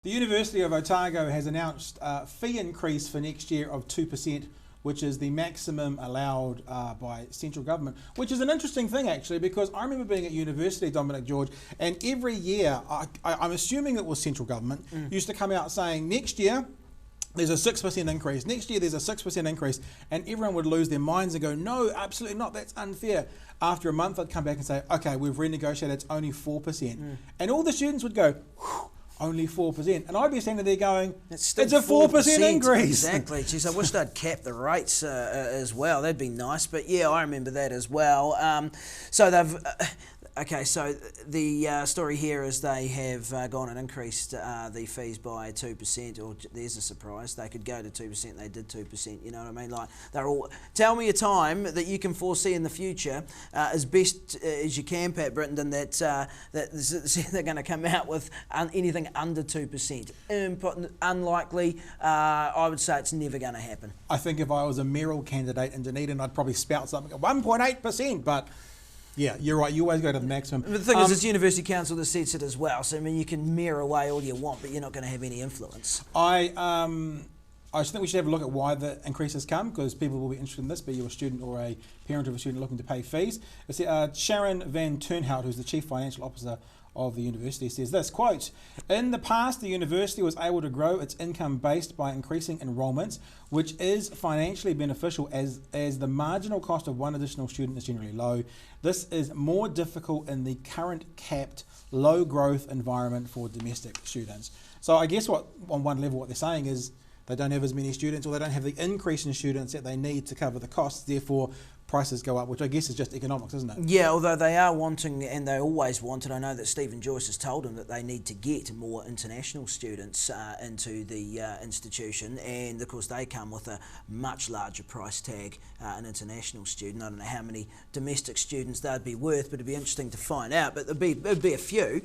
The University of Otago has announced a fee increase for next year of 2%, which is the maximum allowed by central government, which is an interesting thing actually, because I remember being at University of Dominic George, and every year, I'm assuming it was central government, used to come out saying next year there's a 6% increase, next year there's a 6% increase, and everyone would lose their minds and go, no, absolutely not, that's unfair. After a month, I'd come back and say, okay, we've renegotiated, it's only 4%. And all the students would go, whew, only 4%. And I'd be standing there going, it's a 4% increase. Exactly. Geez, I wish they'd cap the rates as well. That'd be nice. But yeah, I remember that as well. So they've... Okay, so the story here is they have gone and increased the fees by 2%, or there's a surprise, they could go to 2%, they did 2%, you know what I mean? Like, they're all, tell me a time that you can foresee in the future, as best as you can, Pat Brittenden, that they're going to come out with anything under 2%. Unlikely, I would say it's never going to happen. I think if I was a mayoral candidate in Dunedin, I'd probably spout something at 1.8%, but yeah, you're right. You always go to the maximum. But the thing is, it's University Council that sets it as well. So I mean, you can mirror away all you want, but you're not going to have any influence. I just think we should have a look at why the increases come, because people will be interested in this, be you a student or a parent of a student looking to pay fees. Sharon Van Turnhout, who's the Chief Financial Officer of the university, says this, quote, in the past the university was able to grow its income based by increasing enrolments, which is financially beneficial as the marginal cost of one additional student is generally low. This is more difficult in the current capped low growth environment for domestic students. So I guess what on one level what they're saying is they don't have as many students, or they don't have the increase in students that they need to cover the costs, therefore prices go up, which I guess is just economics, isn't it? Yeah, although they are wanting, and they always wanted, I know that Stephen Joyce has told them that they need to get more international students into the institution, and of course they come with a much larger price tag, an international student. I don't know how many domestic students they'd be worth, but it'd be it'd be to find out, but there'd be a few.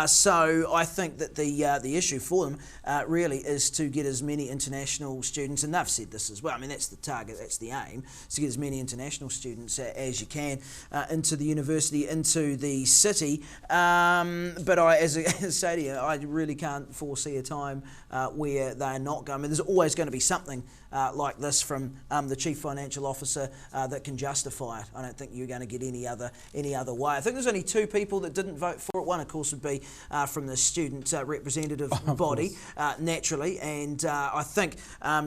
So I think that the issue for them really is to get as many international students, and they've said this as well, I mean that's the target, that's the aim, is to get as many international students as you can into the university, into the city. But as I say to you, I really can't foresee a time where they're not going. I mean, there's always going to be something like this from the Chief Financial Officer that can justify it. I don't think you're going to get any other way. I think there's only two people that didn't vote for it. One, of course, would be from the student representative body, naturally, and I think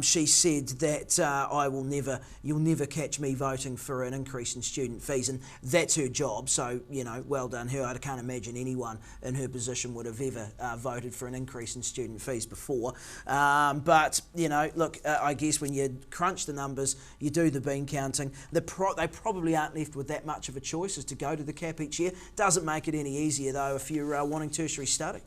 she said that you'll never catch me voting for an increase in student fees, and that's her job. So you know, well done her. I can't imagine anyone in her position would have ever voted for an increase in student fees before. But you know, look, I guess when you crunch the numbers, you do the bean counting, they probably aren't left with that much of a choice as to go to the cap each year. Doesn't make it any easier though if you're wanting tertiary study.